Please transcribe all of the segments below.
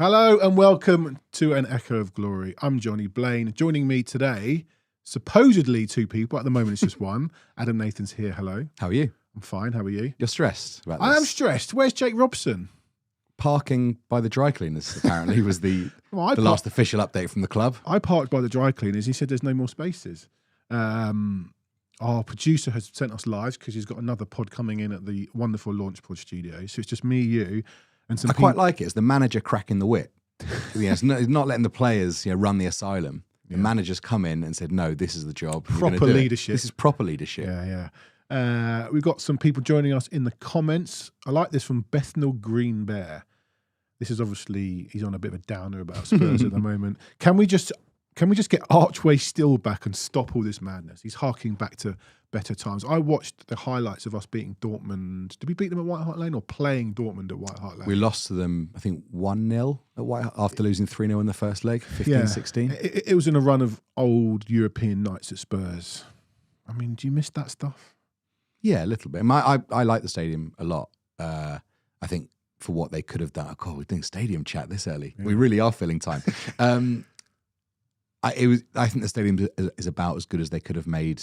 Hello and welcome to An Echo of Glory. I'm Johnny Blaine. Joining me today, supposedly two people. At the moment, it's just one. Adam Nathan's here. Hello. How are you? I'm fine. How are you? You're stressed about this. I am stressed. Where's Jake Robson? Parking by the dry cleaners, apparently, was the last official update from the club. I parked by the dry cleaners. He said there's no more spaces. Our producer has sent us live because he's got another pod coming in at the wonderful Launch Pod studio. So it's just me, you, and some I quite like it. It's the manager cracking the whip. It's not letting the players run the asylum. The manager's come in and said, no, this is the job. Proper leadership. This is proper leadership. Yeah. We've got some people joining us in the comments. I like this from Bethnal Green Bear. This is obviously, he's on a bit of a downer about Spurs at the moment. Can we just get Archway Still back and stop all this madness? He's harking back to better times. I watched the highlights of us beating Dortmund. Did we beat them at White Hart Lane or playing Dortmund at White Hart Lane? We lost to them, I think, 1-0 at White Hart after losing 3-0 in the first leg, 15-16. It was in a run of old European nights at Spurs. I mean, do you miss that stuff? Yeah, a little bit. I like the stadium a lot. I think for what they could have done. Oh, we think stadium chat this early. Yeah. We really are filling time. I think the stadium is about as good as they could have made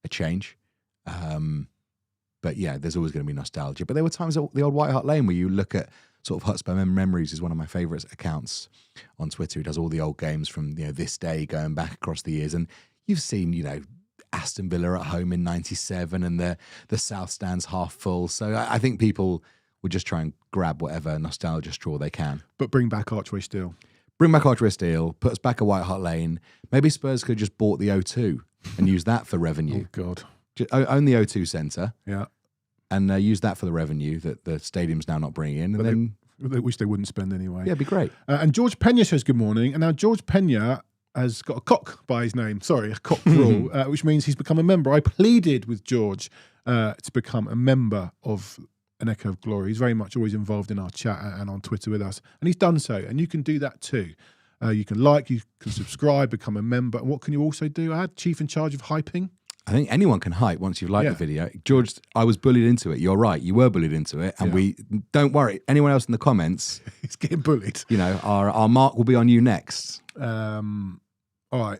a change. But yeah, there's always going to be nostalgia. But there were times at the old White Hart Lane where you look at sort of Hotspur Memories is one of my favourite accounts on Twitter. He does all the old games from this day going back across the years. And you've seen, Aston Villa at home in 97 and the South Stand's half full. So I think people would just try and grab whatever nostalgia straw they can. But bring back Archway Still. Bring back Archway Still, put us back at White Hart Lane. Maybe Spurs could have just bought the O2 and use that for revenue. Oh, God. Just own the O2 Centre. Yeah. And use that for the revenue that the stadium's now not bringing in. And they wish they wouldn't spend anyway. Yeah, it'd be great. And George Pena says good morning. And now George Pena has got a cock by his name. Sorry, a cock rule, which means he's become a member. I pleaded with George to become a member of An Echo of Glory. He's very much always involved in our chat and on Twitter with us. And he's done so. And you can do that too. You can you can subscribe, become a member. And what can you also do? Chief in charge of hyping. I think anyone can hype once you've liked the video. George, I was bullied into it. You're right. You were bullied into it. And don't worry. Anyone else in the comments. He's getting bullied. Our mark will be on you next. All right.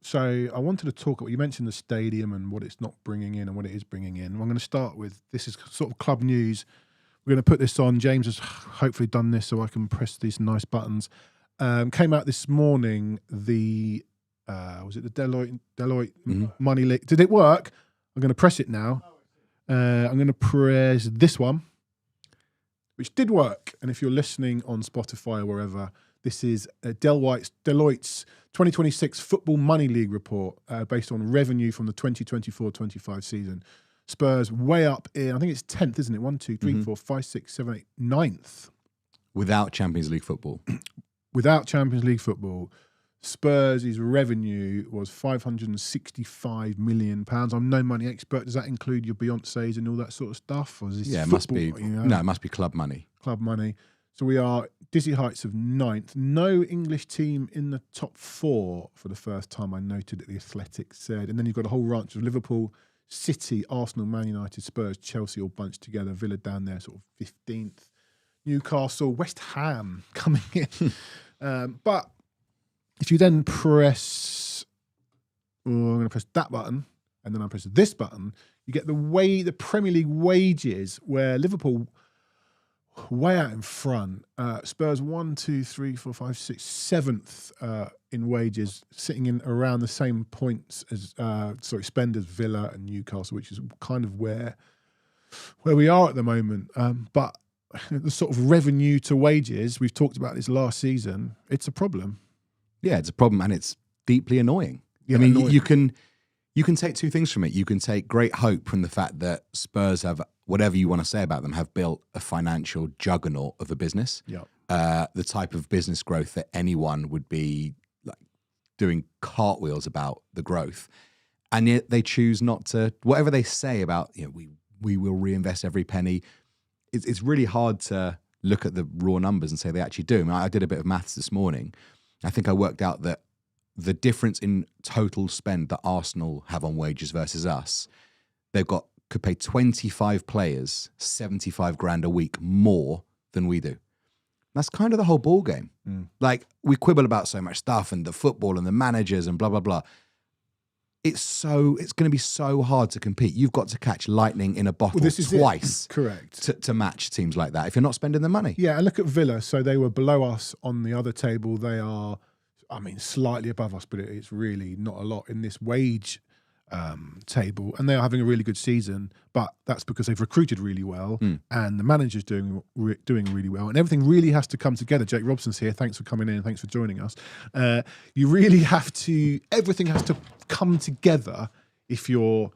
So I wanted to talk about, you mentioned the stadium and what it's not bringing in and what it is bringing in. I'm going to start with, this is sort of club news. We're going to put this on. James has hopefully done this so I can press these nice buttons. Came out this morning, was it the Deloitte money leak? Did it work? I'm going to press it now. I'm going to press this one, which did work. And if you're listening on Spotify or wherever, this is Deloitte's 2026 Football Money League report based on revenue from the 2024-25 season. Spurs way up in, I think it's 10th, isn't it? 1, 2, 3, 4, 5, 6, 7, 8, 9th. Without Champions League football. Without Champions League football, Spurs' revenue was £565 million. I'm no money expert. Does that include your Beyoncés and all that sort of stuff? Or is this it must be. No, it must be club money. Club money. So we are dizzy heights of 9th. No English team in the top 4 for the first time, I noted that The Athletic said. And then you've got a whole ranch of Liverpool, City, Arsenal, Man United, Spurs, Chelsea all bunched together. Villa down there sort of 15th. Newcastle, West Ham coming in. But if you then press, I'm going to press that button, and then I'll press this button, you get the Premier League wages where Liverpool way out in front. Spurs 1, 2, 3, 4, 5, 6, 7th in wages, sitting in around the same points as spend as Villa and Newcastle, which is kind of where we are at the moment. But the sort of revenue to wages, we've talked about this last season, it's a problem. Yeah, it's a problem and it's deeply annoying. Yeah, I mean, you can take two things from it. You can take great hope from the fact that Spurs have, whatever you want to say about them, have built a financial juggernaut of a business. Yeah. The type of business growth that anyone would be like doing cartwheels about the growth. And yet they choose not to, whatever they say about, we will reinvest every penny. It's really hard to look at the raw numbers and say they actually do. I mean, I did a bit of maths this morning. I think I worked out that the difference in total spend that Arsenal have on wages versus us, could pay 25 players 75 grand a week more than we do. That's kind of the whole ball game. Like, we quibble about so much stuff and the football and the managers and blah, blah, blah. It's going to be so hard to compete. You've got to catch lightning in a bottle twice. Correct. To match teams like that if you're not spending the money. Yeah, and look at Villa. So they were below us on the other table. They are, I mean, slightly above us, but it's really not a lot in this wage table. And they are having a really good season, but that's because they've recruited really well and the manager's doing really well. And everything really has to come together. Jake Robson's here. Thanks for coming in. Thanks for joining us. You really have to, everything has to come together if you're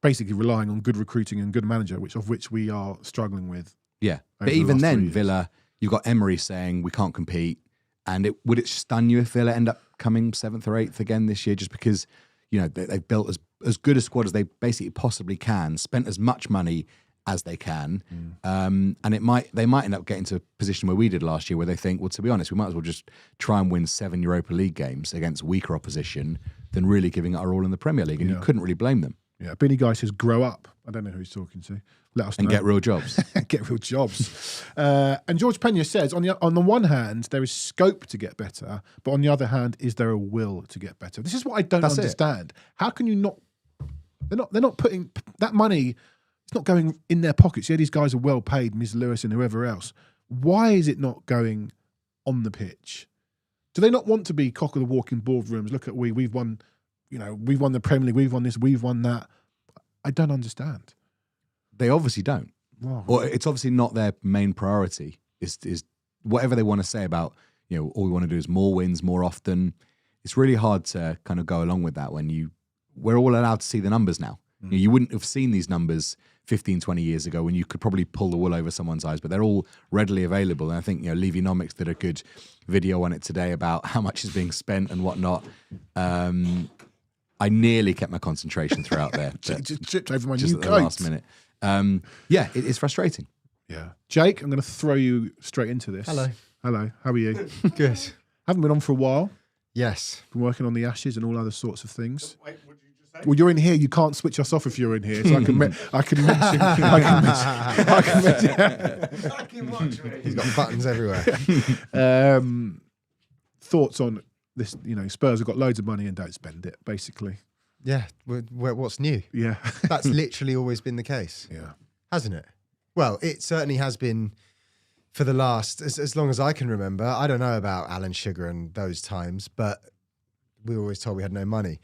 basically relying on good recruiting and good manager, which we are struggling with. Yeah, but even then, Villa, you've got Emery saying we can't compete. And would it stun you if Villa end up coming 7th or 8th again this year just because, you know, they've built as good a squad as they basically possibly can, spent as much money as they can, and they might end up getting to a position where we did last year where they think, well, to be honest, we might as well just try and win 7 Europa League games against weaker opposition than really giving it our all in the Premier League, and you couldn't really blame them. Yeah, Benny Guy says, grow up. I don't know who he's talking to. Let us know. And get real jobs. Get real jobs. And George Pena says, on the one hand, there is scope to get better, but on the other hand, is there a will to get better? This is what I don't understand. How can you not? They're not putting that money. It's not going in their pockets. Yeah, these guys are well paid, Ms. Lewis and whoever else. Why is it not going on the pitch? Do they not want to be cock of the walk in boardrooms? Look at we've won. You know, we've won the Premier League. We've won this. We've won that. I don't understand. They obviously don't. Wow. Or it's obviously not their main priority. Is whatever they want to say about, you know, all we want to do is more wins more often. It's really hard to kind of go along with that when we're all allowed to see the numbers now. You know, you wouldn't have seen these numbers 15, 20 years ago when you could probably pull the wool over someone's eyes, but they're all readily available. And I think, you know, Levynomics did a good video on it today about how much is being spent and whatnot. I nearly kept my concentration throughout there. Just tripped over my just new at the coat. last minute. Yeah, it's frustrating. Yeah. Jake, I'm going to throw you straight into this. Hello. Hello. How are you? Good. Haven't been on for a while. Yes. Been working on the Ashes and all other sorts of things. Wait, what did you just say? Well, you're in here. You can't switch us off if you're in here. So I can mention. He's got buttons everywhere. Thoughts on this? You know, Spurs have got loads of money and don't spend it. Basically. Yeah. What's new? Yeah. That's literally always been the case, Yeah. hasn't it? Well, it certainly has been for the last, as long as I can remember. I don't know about Alan Sugar and those times, but we were always told we had no money.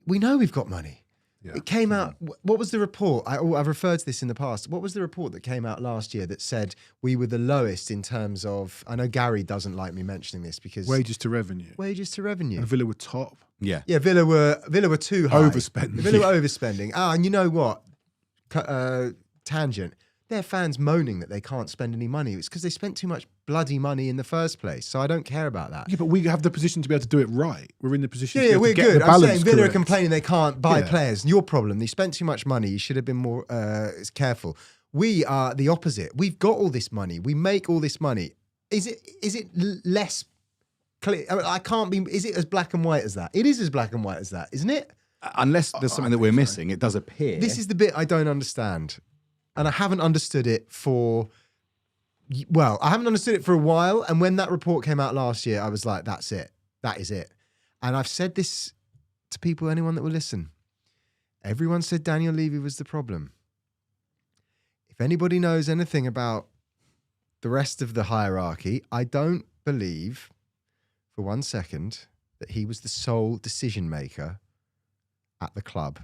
We know we've got money. Yeah. It came out, what was the report? I've referred to this in the past. What was the report that came out last year that said we were the lowest in terms of, I know Gary doesn't like me mentioning this because... Wages to revenue. Wages to revenue. And Villa were top. Yeah. Yeah, Villa were too high. Overspending. Villa were overspending. And you know what? Tangent. Their fans moaning that they can't spend any money. It's because they spent too much bloody money in the first place. So I don't care about that. Yeah, but we have the position to be able to do it right. We're in the position to be able we're to get good. the I'm balance saying Villa are correct. complaining they can't buy Yeah. players. Your problem. They spent too much money. You should have been more careful. We are the opposite. We've got all this money. We make all this money. Is it less clear? I can't be. Is it as black and white as that? It is as black and white as that, isn't it? Unless there's something that we're missing, it does appear. This is the bit I don't understand. And I haven't understood it for, well, I haven't understood it for a while. And when that report came out last year, I was like, that's it. That is it. And I've said this to people, anyone that will listen. Everyone said Daniel Levy was the problem. If anybody knows anything about the rest of the hierarchy, I don't believe for 1 second that he was the sole decision maker at the club.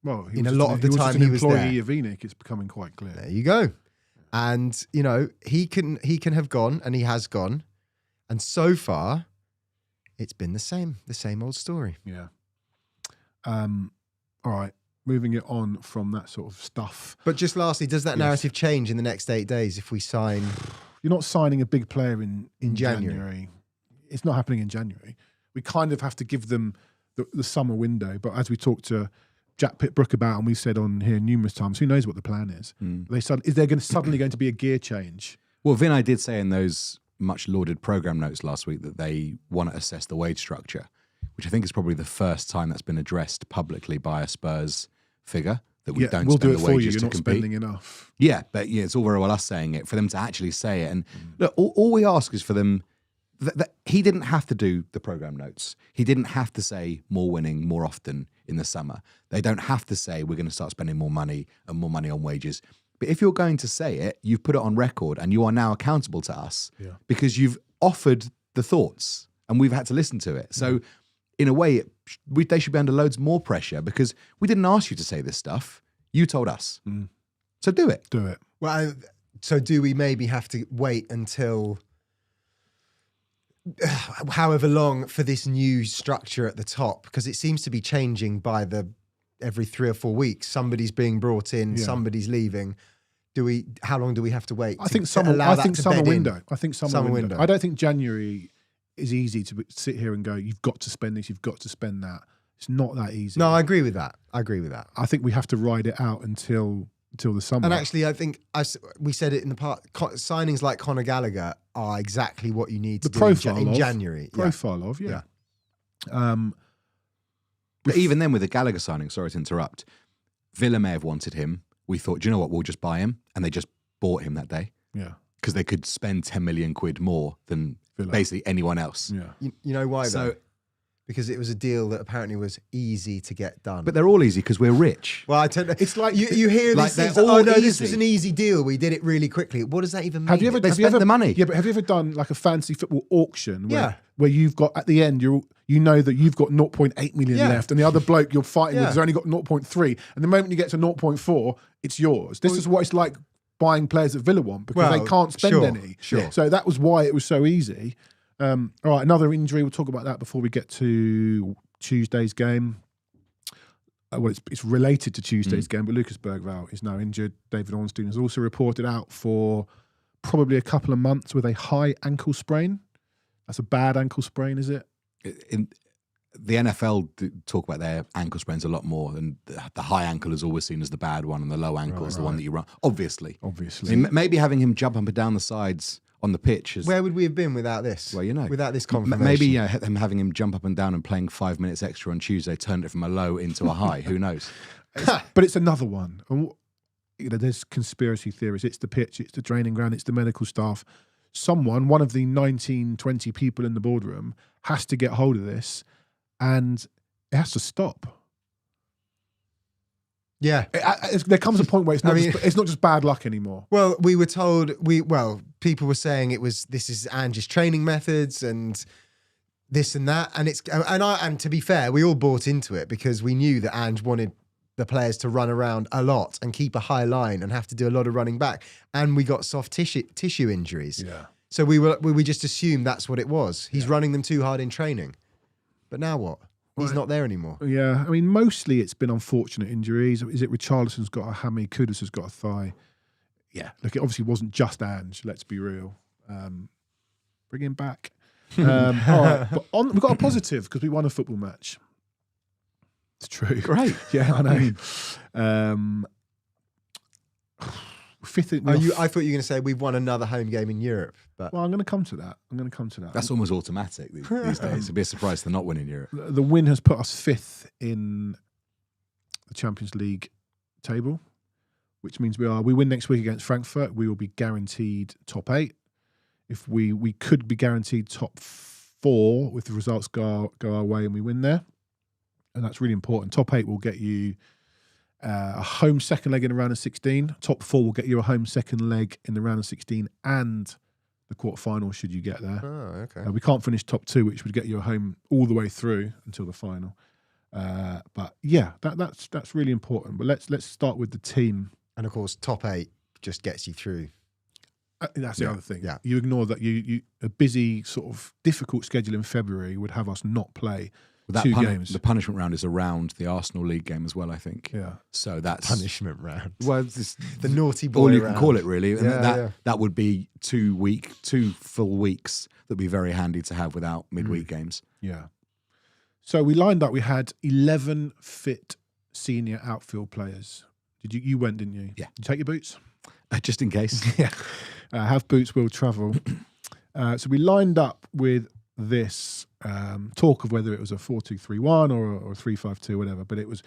Well, In a lot of the time an he was employee there. of Enoch. It's becoming quite clear. There you go. And, you know, he can have gone, and he has gone. And so far, it's been the same old story. Yeah. All right. Moving it on from that sort of stuff. But just lastly, does that narrative change in the next 8 days if we sign? You're not signing a big player in January. January. It's not happening in January. We kind of have to give them the summer window. But as we talked to Jack Pitt-Brook about, and we've said on here numerous times, who knows what the plan is? Is there suddenly going to be a gear change? Well, Vinay did say in those much lauded programme notes last week that they want to assess the wage structure, which I think is probably the first time that's been addressed publicly by a Spurs figure, that we don't we'll spend do it the for you. wages You're to not compete. spending enough. Yeah, but it's all very well us saying it. For them to actually say it, and look, all we ask is for them. That he didn't have to do the program notes. He didn't have to say more winning more often in the summer. They don't have to say we're going to start spending more money and more money on wages. But if you're going to say it, you've put it on record and you are now accountable to us because you've offered the thoughts and we've had to listen to it. So in a way, they should be under loads more pressure because we didn't ask you to say this stuff. You told us. So do it. Do it. Well, so do we maybe have to wait until however long for this new structure at the top? Because it seems to be changing by every 3 or 4 weeks. Somebody's being brought in, somebody's leaving. How long do we have to wait? I think summer window. I think summer window. I don't think January is easy to sit here and go, you've got to spend this, you've got to spend that. It's not that easy. No, I agree with that. I think we have to ride it out until the summer. And actually, I think we said it in the past. Signings like Conor Gallagher are exactly what you need to do in January. Profile of. But even then, with the Gallagher signing, sorry to interrupt, Villa may have wanted him. We thought, do you know what? We'll just buy him, and they just bought him that day. Yeah, because they could spend 10 million quid more than Villa. Basically anyone else. Yeah, you know why though? Because it was a deal that apparently was easy to get done. But they're all easy because we're rich. Well, I tell you, it's like you hear like these things. This was an easy deal. We did it really quickly. What does that even mean? Have you ever spent the money? Yeah, but have you ever done like a fantasy football auction where you've got at the end you know that you've got 0.8 million left, and the other bloke you're fighting with has only got 0.3, and the moment you get to 0.4, it's yours. This is what it's like buying players that Villa want because they can't spend any. Sure. So that was why it was so easy. All right, another injury. We'll talk about that before we get to Tuesday's game. Well, it's related to Tuesday's game, but Lucas Bergvall is now injured. David Ornstein has also reported out for probably a couple of months with a high ankle sprain. That's a bad ankle sprain, is it? The NFL talk about their ankle sprains a lot more, and the high ankle is always seen as the bad one, and the low ankle is the one that you run. Obviously. I mean, maybe having him jump up and down the sides on the pitch is... Where would we have been without this? Well, you know. Without this confirmation. Maybe having him jump up and down and playing 5 minutes extra on Tuesday turned it from a low into a high. Who knows? But it's another one. And, there's conspiracy theories. It's the pitch, it's the training ground, it's the medical staff. One of the 19, 20 people in the boardroom has to get hold of this and it has to stop. Yeah. There comes a point where it's not just bad luck anymore. Well, we were told, people were saying this is Ange's training methods and this and that. And to be fair, we all bought into it because we knew that Ange wanted the players to run around a lot and keep a high line and have to do a lot of running back. And we got soft tissue injuries. Yeah. So we just assumed that's what it was. He's running them too hard in training. But now what? He's not there anymore. Yeah, I mean, mostly it's been unfortunate injuries. Is it Richarlison's got a hammy, Kudus has got a thigh? Yeah, look, it obviously wasn't just Ange, let's be real. Bring him back. All right, but we've got a positive because we won a football match. It's true. Great. Yeah, I know. Fifth. I thought you were going to say we've won another home game in Europe. But well, I'm going to come to that. That's almost automatic these days. It'd be a surprise to not win in Europe. The win has put us fifth in the Champions League table, which means we win next week against Frankfurt, we will be guaranteed top 8. If we could be guaranteed top 4 if the results go our way and we win there, and that's really important. Top 8 will get you a home second leg in the round of 16. Top 4 will get you a home second leg in the round of 16 and the quarterfinal should you get there. Oh, okay. We can't finish top 2, which would get you a home all the way through until the final. But yeah, that's really important. But let's start with the team. And of course, top 8 just gets you through. That's the other thing. Yeah. You ignore that. You a busy sort of difficult schedule in February would have us not play. Two games. The punishment round is around the Arsenal League game as well, I think. Yeah. So that's punishment round. Well, the naughty boy all you round. can call it, really. Yeah, that would be 2 full weeks that'd be very handy to have without midweek games. Yeah. So we lined up. We had 11 fit senior outfield players. You went, didn't you? Yeah. Did you take your boots? Just in case. Yeah. Have boots, will travel. So we lined up with this talk of whether it was a 4-2-3-1 or a 3-5-2, whatever. But it's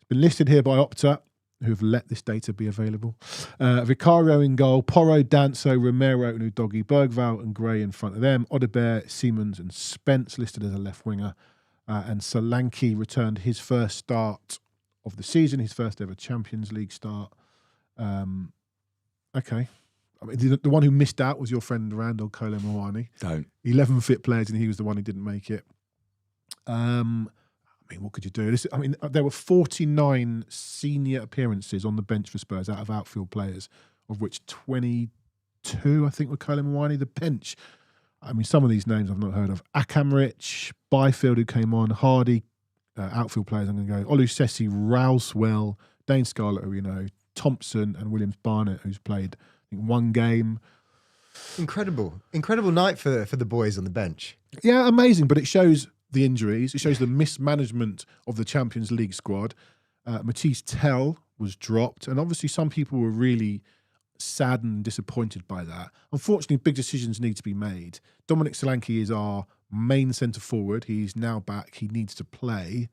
been listed here by Opta who have let this data be available. Vicario in goal, Porro, Danso, Romero, and Udogi, Bergvall and Gray in front of them. Odobert, Siemens and Spence listed as a left winger. And Solanke returned his first start of the season, his first ever Champions League start. Okay. I mean, the one who missed out was your friend Randall Kolo-Muani. Don't. 11 fit players, and he was the one who didn't make it. I mean, what could you do? There were 49 senior appearances on the bench for Spurs out of outfield players, of which 22, I think, were Kolo-Muani. The bench, I mean, some of these names I've not heard of. Akamrich, Byfield, who came on, Hardy, outfield players, I'm going to go. Oluseyi, Rousewell, Dane Scarlett, who we know, Thompson and Williams Barnett, who's played, I think, one game. Incredible night for the boys on the bench. Yeah, amazing, but it shows the injuries. It shows the mismanagement of the Champions League squad. Matisse Tell was dropped, and obviously some people were really saddened and disappointed by that. Unfortunately, big decisions need to be made. Dominic Solanke is our main centre forward. He's now back. He needs to play.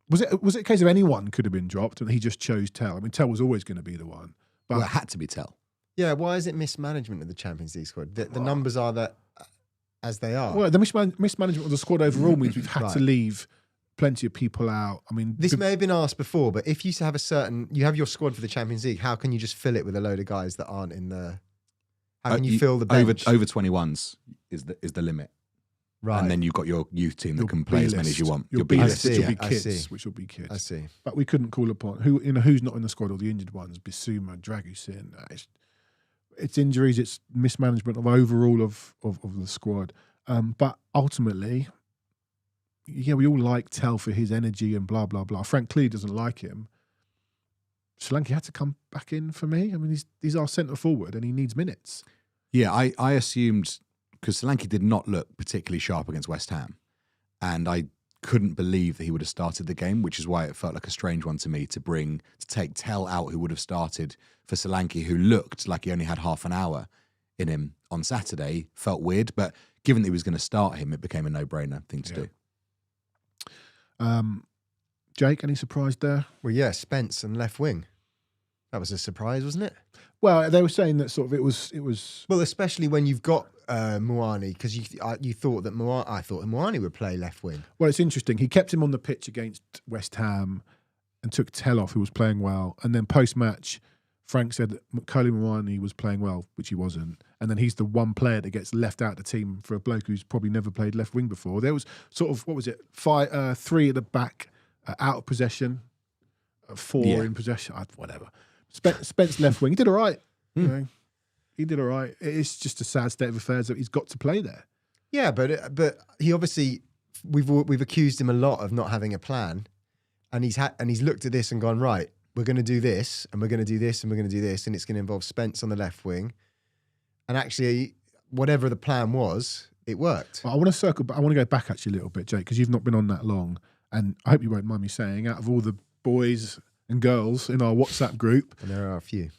Was it a case of anyone could have been dropped and he just chose Tell? I mean, Tell was always going to be the one. But Well, it had to be Tell. Yeah, why is it mismanagement of the Champions League squad? The numbers are that as they are. Well, the mismanagement of the squad overall means we've had to leave plenty of people out. I mean, This may have been asked before, but if you have you have your squad for the Champions League, how can you just fill it with a load of guys that aren't in the? How can you fill the bench? Over 21s is the limit. Right. And then you've got your youth team that Your can play as B-list. many as you want. Your B B-list, list. which will be I kids. see. Which will be kids. I see. But we couldn't call upon who's not in the squad or the injured ones. Bissouma, Dragusin. It's injuries. It's mismanagement of overall of the squad. But ultimately, yeah, we all like Tell for his energy and blah blah blah. Frank Clee doesn't like him. Solanke had to come back in for me. I mean, he's our centre forward and he needs minutes. Yeah, I assumed, because Solanke did not look particularly sharp against West Ham, and I couldn't believe that he would have started the game, which is why it felt like a strange one to me to take Tell out, who would have started for Solanke, who looked like he only had half an hour in him on Saturday. Felt weird, but given that he was going to start him, it became a no-brainer thing to do. Jake, any surprise there? Well, yeah, Spence and left wing. That was a surprise, wasn't it? Well, they were saying that sort of it was. Well, especially when you've got Muani, because you thought that Muani would play left wing. Well, it's interesting. He kept him on the pitch against West Ham and took Tell off, who was playing well. And then post-match, Frank said that Kolo-Muani was playing well, which he wasn't. And then he's the one player that gets left out of the team for a bloke who's probably never played left wing before. There was sort of, 3 at the back, out of possession, 4 in possession, whatever. Spence left wing. He did all right. You know, he did all right. It's just a sad state of affairs that he's got to play there. Yeah, but he obviously, we've accused him a lot of not having a plan, and he's looked at this and gone, right, we're going to do this, and we're going to do this, and we're going to do this, and it's going to involve Spence on the left wing. And actually, whatever the plan was, it worked. I want to circle back. I want to go back actually a little bit, Jake, because you've not been on that long. And I hope you won't mind me saying, out of all the boys and girls in our WhatsApp group, And there are a few.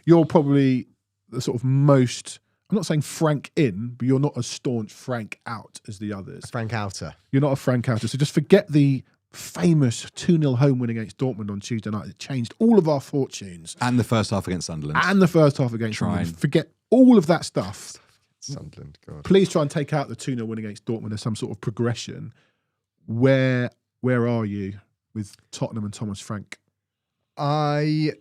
you're probably the sort of most, I'm not saying Frank in, but you're not as staunch Frank out as the others. Frank Outer. You're not a Frank outer. So just forget the famous 2-0 home win against Dortmund on Tuesday night. It changed all of our fortunes. And the first half against Sunderland. And the first half against Sunderland. Forget all of that stuff. Sunderland, God. Please try and take out the 2-0 win against Dortmund as some sort of progression. Where are you with Tottenham and Thomas Frank? I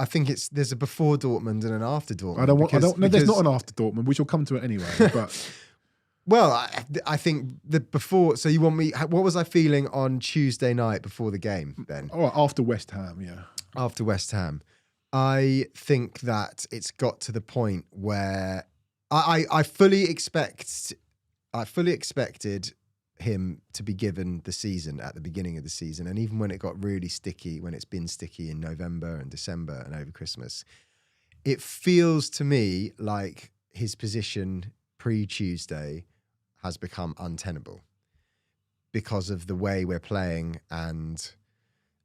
think there's a before Dortmund and an after Dortmund. There's not an after Dortmund, which will come to it anyway. But well, I think the before. So you want me? What was I feeling on Tuesday night before the game? Then, after West Ham, yeah. After West Ham, I think that it's got to the point where I fully expected him to be given the season at the beginning of the season, and even when it got really sticky, when it's been sticky in November and December and over Christmas, it feels to me like his position pre-Tuesday has become untenable because of the way we're playing and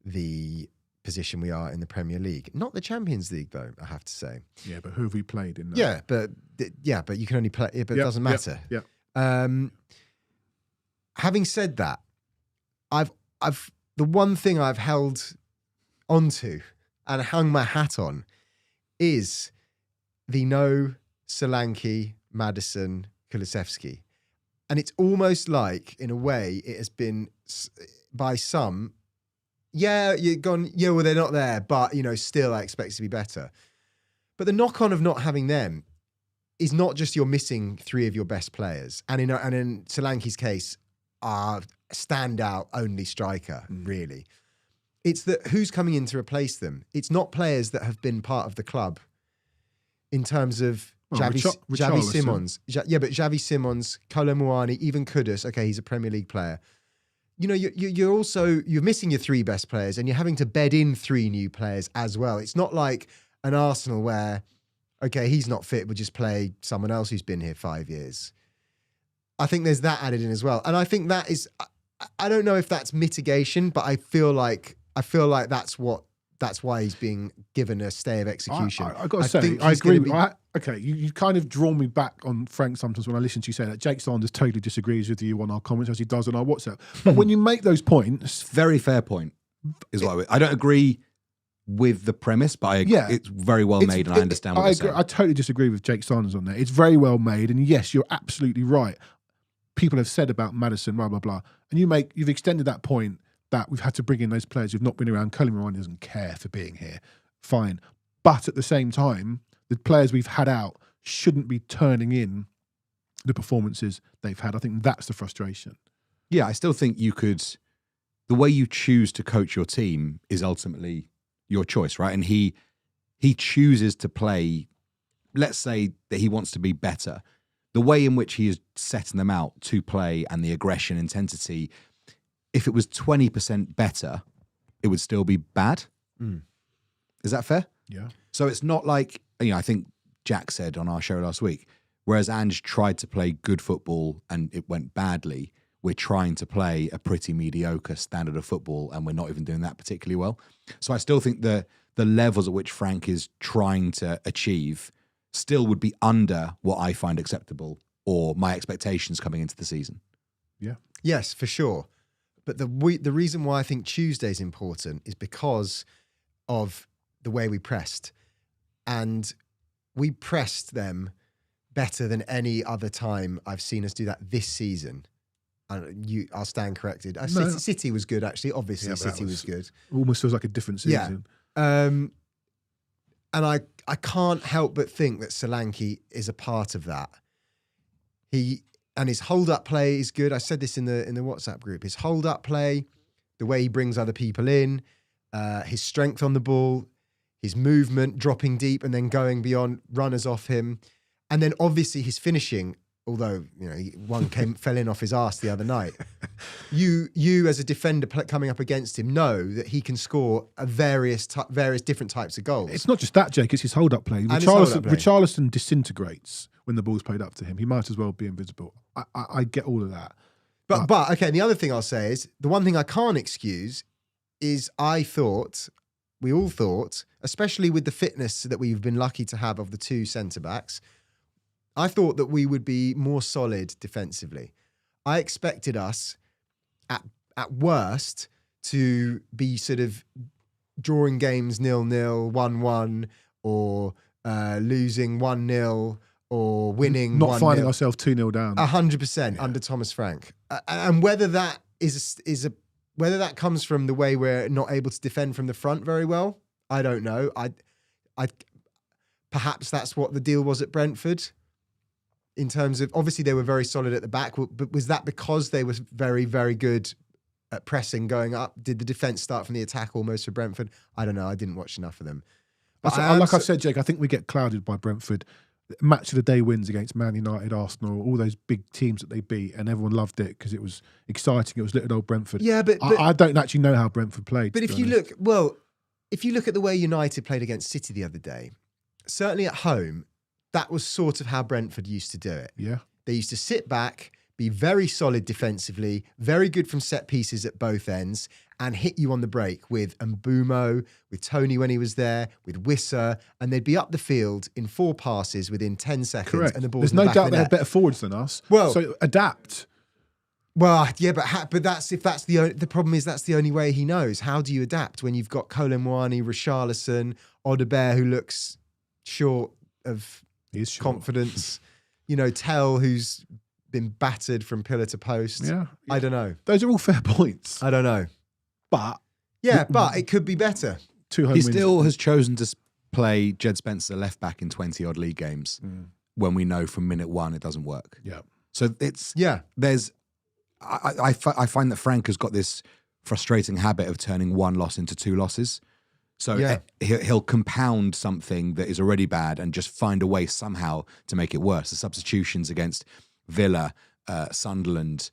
the position we are in the Premier League. Not the Champions League, though, I have to say. Yeah, but who have we played in that? Yeah, but you can only play it, but it doesn't matter. Yeah. Having said that, I've the one thing I've held onto and hung my hat on is the no Solanke, Maddison, Kulusevski. And it's almost like, in a way, it has been by some, you're gone, well, they're not there, but, still I expect it to be better. But the knock-on of not having them is not just you're missing three of your best players. And in Solanke's case, our standout only striker, really. It's that who's coming in to replace them. It's not players that have been part of the club in terms of Xavi Simons. But Xavi Simons, Kolo Muani, even Kudus. Okay, he's a Premier League player. You're missing your three best players and you're having to bed in three new players as well. It's not like an Arsenal where, okay, he's not fit, we'll just play someone else who's been here 5 years. I think there's that added in as well. And I think that is, I don't know if that's mitigation, but I feel like that's why he's being given a stay of execution. I got to say, I agree. You kind of draw me back on Frank sometimes when I listen to you say that. Jake Sanders totally disagrees with you on our comments as he does on our WhatsApp. But when you make those points... Very fair point, is what I don't agree with the premise, but it's very well made and I understand what you're saying. I totally disagree with Jake Sanders on that. It's very well made and yes, you're absolutely right. People have said about Maddison, blah, blah, blah. And you've extended that point that we've had to bring in those players who've not been around. Colin Moran doesn't care for being here. Fine. But at the same time, the players we've had out shouldn't be turning in the performances they've had. I think that's the frustration. Yeah, I still think the way you choose to coach your team is ultimately your choice, right? And he chooses to play, let's say that he wants to be better. The way in which he is setting them out to play and the aggression, intensity, if it was 20% better, it would still be bad. Is that fair? Yeah. So it's not like, I think Jack said on our show last week, whereas Ange tried to play good football and it went badly, we're trying to play a pretty mediocre standard of football and we're not even doing that particularly well. So I still think the levels at which Frank is trying to achieve still would be under what I find acceptable or my expectations coming into the season. Yeah. Yes, for sure. But the reason why I think Tuesday's important is because of the way we pressed. And we pressed them better than any other time I've seen us do that this season. I'll stand corrected. City was good, actually. Obviously, City was good. Almost feels like a different season. Yeah. And I can't help but think that Solanke is a part of that. And his hold-up play is good. I said this in the WhatsApp group. His hold-up play, the way he brings other people in, his strength on the ball, his movement, dropping deep and then going beyond runners off him. And then obviously his finishing, although one fell in off his arse the other night. You as a defender coming up against him know that he can score various different types of goals. It's not just that, Jake. It's his hold-up play. Richarlison disintegrates when the ball's played up to him. He might as well be invisible. I get all of that. But okay, the other thing I'll say is, the one thing I can't excuse is we all thought, especially with the fitness that we've been lucky to have of the two centre-backs, I thought that we would be more solid defensively. I expected us, at worst, to be sort of drawing games 0-0, 1-1, or losing 1-0, or winning 1-0. Not finding ourselves 2-0 down. 100% under Thomas Frank. And whether that whether that comes from the way we're not able to defend from the front very well, I don't know. Perhaps that's what the deal was at Brentford. In terms of, obviously they were very solid at the back, but was that because they were very, very good at pressing, going up? Did the defence start from the attack almost for Brentford? I don't know. I didn't watch enough of them. But like I said, Jake, I think we get clouded by Brentford. Match of the day wins against Man United, Arsenal, all those big teams that they beat, and everyone loved it because it was exciting. It was little old Brentford. Yeah, but I don't actually know how Brentford played. But if you look at the way United played against City the other day, certainly at home, that was sort of how Brentford used to do it. Yeah. They used to sit back, be very solid defensively, very good from set pieces at both ends, and hit you on the break with Mbumo, with Tony when he was there, with Wissa, and they'd be up the field in 4 passes within 10 seconds. Correct. And the ball's There's in the no back doubt of the they net. have better forwards than us. Well, so adapt. Well, yeah, but that's if that's the problem is that's the only way he knows. How do you adapt when you've got Colin Richarlison, Odobert, who looks short of He's short. confidence, Tell, who's been battered from pillar to post. Yeah. I don't know. Those are all fair points. I don't know. But Yeah, but it could be better. 2 home He wins. still has chosen to play Jed Spencer left back in 20 odd league games when we know from minute one it doesn't work. Yeah. So I find that Frank has got this frustrating habit of turning one loss into 2 losses. So he'll compound something that is already bad and just find a way somehow to make it worse. The substitutions against Villa, Sunderland,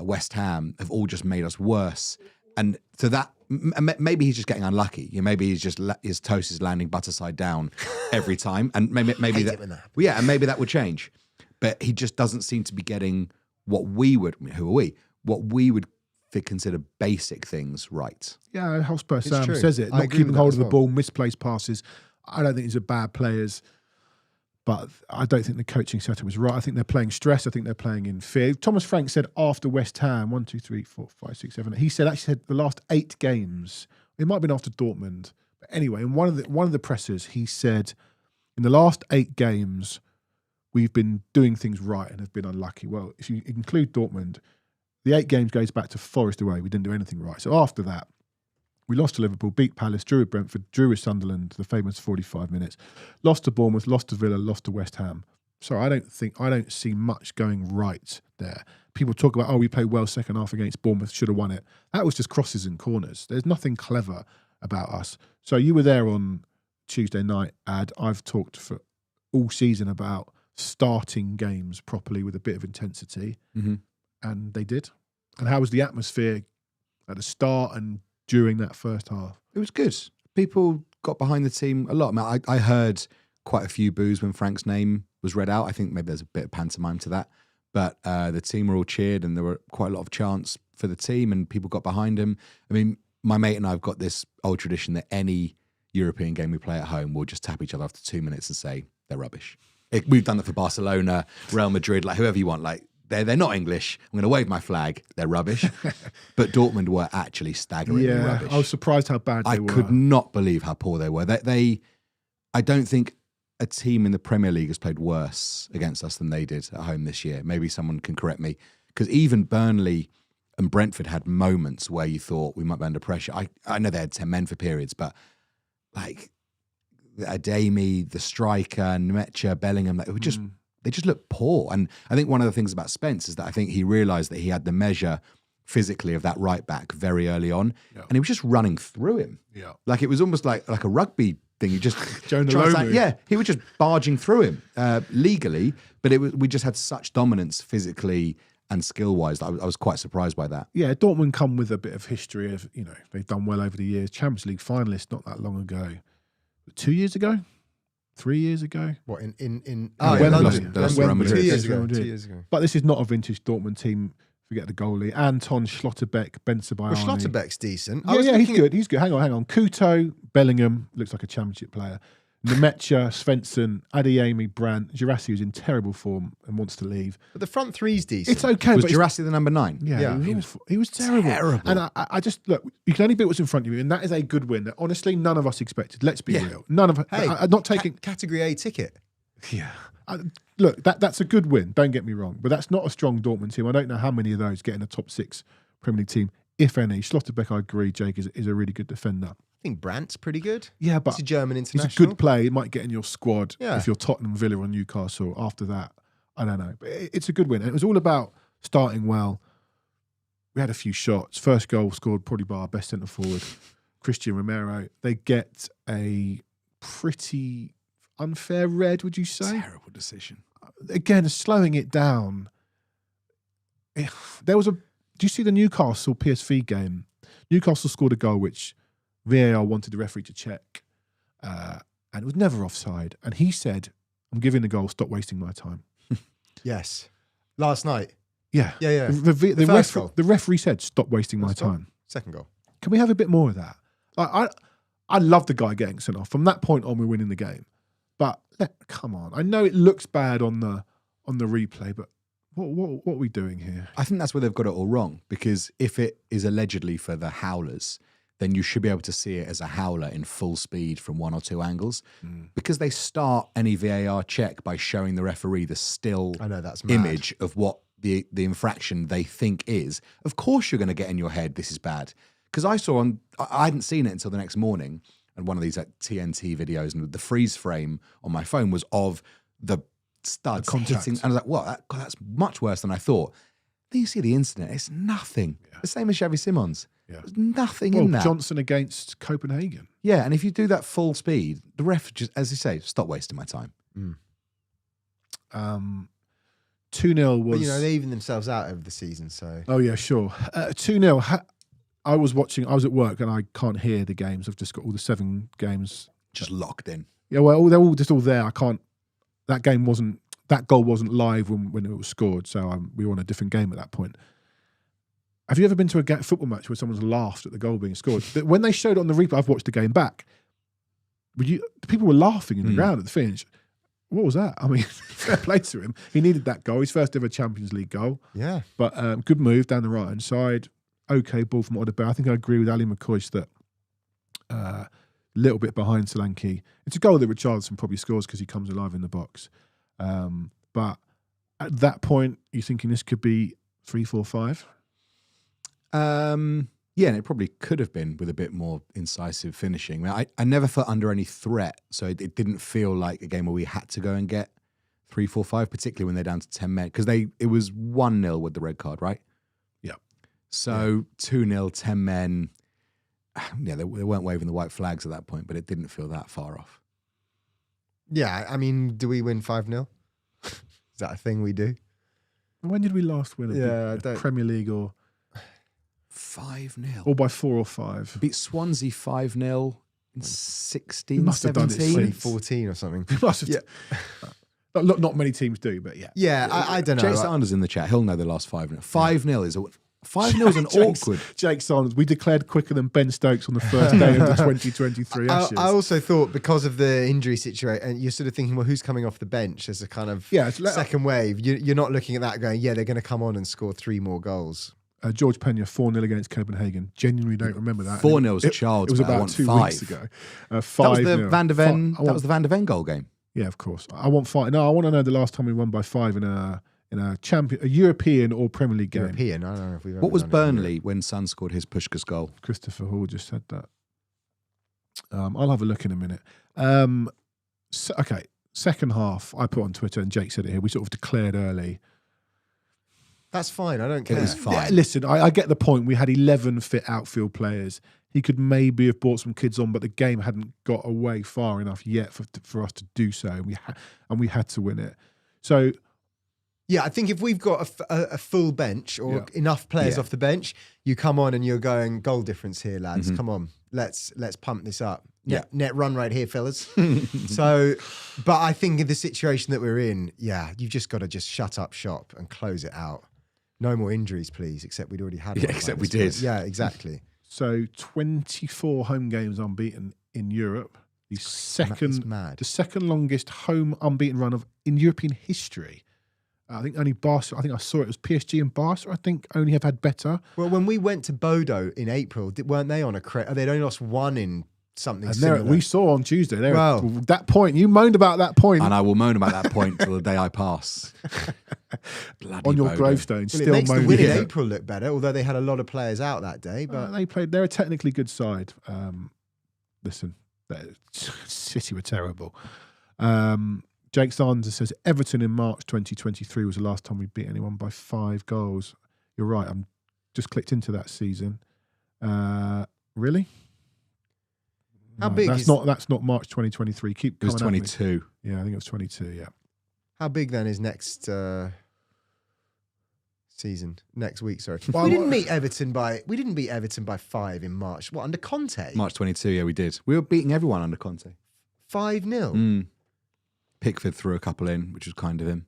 West Ham have all just made us worse. And so that maybe he's just getting unlucky. Maybe he's just his toast is landing butter side down every time, and maybe that and maybe that would change. But he just doesn't seem to be getting what we would consider basic things right. Yeah, Hotspur Sam true. says it. I Not agree keeping with that hold as of the well. ball, misplaced passes. I don't think these are bad players, but I don't think the coaching setup was right. I think they're playing stress. I think they're playing in fear. Thomas Frank said after West Ham, 1, 2, 3, 4, 5, 6, 7. He said the last 8 games. It might have been after Dortmund, but anyway, in one of the pressers, he said in the last 8 games we've been doing things right and have been unlucky. Well, if you include Dortmund, the 8 games goes back to Forest away. We didn't do anything right. So after that, we lost to Liverpool, beat Palace, drew with Brentford, drew with Sunderland, the famous 45 minutes, lost to Bournemouth, lost to Villa, lost to West Ham. So I don't see much going right there. People talk about, we played well second half against Bournemouth, should have won it. That was just crosses and corners. There's nothing clever about us. So you were there on Tuesday night, Ad. I've talked for all season about starting games properly with a bit of intensity, and they did. And how was the atmosphere at the start and during that first half? It was good. People got behind the team a lot. I heard quite a few boos when Frank's name was read out. I think maybe there's a bit of pantomime to that. But the team were all cheered and there were quite a lot of chants for the team and people got behind him. I mean, my mate and I have got this old tradition that any European game we play at home, we'll just tap each other after 2 minutes and say, they're rubbish. We've done that for Barcelona, Real Madrid, like whoever you want. Like they're not English. I'm going to wave my flag. They're rubbish. But Dortmund were actually staggeringly rubbish. I was surprised how bad they were. I could not believe how poor they were. I don't think a team in the Premier League has played worse against us than they did at home this year. Maybe someone can correct me. Because even Burnley and Brentford had moments where you thought we might be under pressure. I know they had 10 men for periods, but like Ademi, the striker, Nmecha, Bellingham, they just look poor. And I think one of the things about Spence is that I think he realised that he had the measure physically of that right back very early on, and he was just running through him. Yeah, like it was almost like a rugby thing. You just he was just barging through him legally, but we just had such dominance physically and skill wise that I was quite surprised by that. Yeah, Dortmund come with a bit of history of they've done well over the years. Champions League finalists not that long ago, 2 years ago. 3 years ago. What in London? They lost to Real Madrid. 2 years ago. 2 years ago. But this is not a vintage Dortmund team. Forget the goalie. Anton Schlotterbeck, Ben Sebaini. Well, Schlotterbeck's decent. He's good. He's good. Hang on. Kuto, Bellingham, looks like a championship player. Nemecha, Svensson, Adeyemi, Brandt. Girassi was in terrible form and wants to leave. But the front three's decent. It's okay. Was Girassi the number 9? Yeah. He was terrible. And I just, look, you can only beat what's in front of you, and that is a good win that honestly none of us expected. Let's be real. None of us. I'm not taking... Category A ticket. Yeah. Look, that's a good win, don't get me wrong, but that's not a strong Dortmund team. I don't know how many of those get in a top 6 Premier League team, if any. Schlotterbeck, I agree, Jake, is a really good defender. I think Brandt's pretty good. Yeah, but he's a German international. He's a good player. He might get in your squad if you're Tottenham, Villa or Newcastle. After that, I don't know. But it's a good win. And it was all about starting well. We had a few shots. First goal scored probably by our best centre-forward, Christian Romero. They get a pretty unfair red, would you say? Terrible decision. Again, slowing it down. Do you see the Newcastle PSV game? Newcastle scored a goal which VAR wanted the referee to check, and it was never offside. And he said, "I'm giving the goal. Stop wasting my time." Yes, last night. Yeah. The referee said, "Stop wasting my time." Second goal. Can we have a bit more of that? I love the guy getting sent off. From that point on, we're winning the game. But come on, I know it looks bad on the replay, but What are we doing here? I think that's where they've got it all wrong, because if it is allegedly for the howlers, then you should be able to see it as a howler in full speed from one or two angles. Because they start any VAR check by showing the referee the still I know, that's mad. image of what the infraction they think is. Of course you're going to get in your head, this is bad. Because I hadn't seen it until the next morning, and one of these like TNT videos, and the freeze frame on my phone was of the studs hitting, and I was like, "What? That's much worse than I thought." Then you see the incident; it's nothing. The same as Xavi Simons. Yeah. There's nothing in that. Johnson against Copenhagen. Yeah, and if you do that full speed, the ref just, as you say, stop wasting my time. 2-0 was. But, they even themselves out over the season. So. Oh yeah, sure. 2-0. I was at work and I can't hear the games. I've just got all the 7 games Just locked in. Yeah, well, they're all just all there. I can't. That goal wasn't live when it was scored, so we were on a different game at that point. Have you ever been to a football match where someone's laughed at the goal being scored? When they showed it on the replay, I've watched the game back. People were laughing in the ground at the finish. What was that? I mean, fair play to him. He needed that goal. His first ever Champions League goal. Yeah. But good move down the right-hand side. Okay, ball from Odebear. I think I agree with Ali McCoy that little bit behind Solanke. It's a goal that Richarlison probably scores because he comes alive in the box. But at that point, you're thinking this could be 3-4-5? Yeah, and it probably could have been with a bit more incisive finishing. I never felt under any threat, so it didn't feel like a game where we had to go and get 3-4-5, particularly when they're down to 10 men. Because it was 1-0 with the red card, right? Yeah. So 2-0, 10 men. Yeah, they weren't waving the white flags at that point, but it didn't feel that far off. Yeah, I mean, do we win 5-0? Is that a thing we do? When did we last win a Premier League or 5-0? Or by 4 or 5? Beat Swansea 5-0 in 16, must have done it 17. 2014 or something. Must have not many teams do, but yeah. Yeah, I don't know. Jay Sanders in the chat, he'll know the last 5-0. 5-0 is 5-0 is an awkward. Jake Sanders, we declared quicker than Ben Stokes on the first day of the 2023 Ashes. I also thought because of the injury situation, and you're sort of thinking, well, who's coming off the bench as a kind of second wave? You're not looking at that going, yeah, they're going to come on and score 3 more goals. George Pena 4-0 against Copenhagen. Genuinely don't remember that. 4-0 was a child's. It was about 2 weeks ago. 5-0. That was the Van der Ven goal game. Yeah, of course. I want 5. No, I want to know the last time we won by 5 in a European or Premier League game. European. I don't know if we've ever What was done Burnley when Son scored his Puskás goal? Christopher Hall just said that. I'll have a look in a minute. Okay, second half. I put on Twitter and Jake said it here. We sort of declared early. That's fine. I don't care. It was fine. Yeah, listen, I get the point. We had 11 fit outfield players. He could maybe have brought some kids on, but the game hadn't got away far enough yet for us to do so. And we had to win it. So. Yeah, I think if we've got a full bench or enough players off the bench, you come on and you're going, goal difference here, lads. Come on, let's pump this up. Net run right here, fellas. So, but I think in the situation that we're in, you've just got to just shut up shop and close it out. No more injuries, please, except we'd already had one. Except we did. Yeah, exactly. So 24 home games unbeaten in Europe. The second longest home unbeaten run in European history. I think only Barca, I think I saw it was PSG and Barca, I think only have had better. Well, when we went to Bodo in April, weren't they on a they'd only lost 1 in something similar. We saw on Tuesday, that point, you moaned about that point. And I will moan about that point till the day I pass. Bloody on your Bodo. gravestone, well, still it makes moaning. the win in April look better, although they had a lot of players out that day. But they're a technically good side. Listen, City were terrible. Jake Sanders says Everton in March 2023 was the last time we beat anyone by 5 goals. You're right. I'm just clicked into that season. Really? How big? That's not March 2023. Keep. It was coming at me. 22. Yeah, I think it was 22. Yeah. How big then is next season? Next week, sorry. Well, we didn't beat Everton by 5 in March. What, under Conte? March 22. Yeah, we did. We were beating everyone under Conte. 5-0. Pickford threw a couple in, which was kind of him.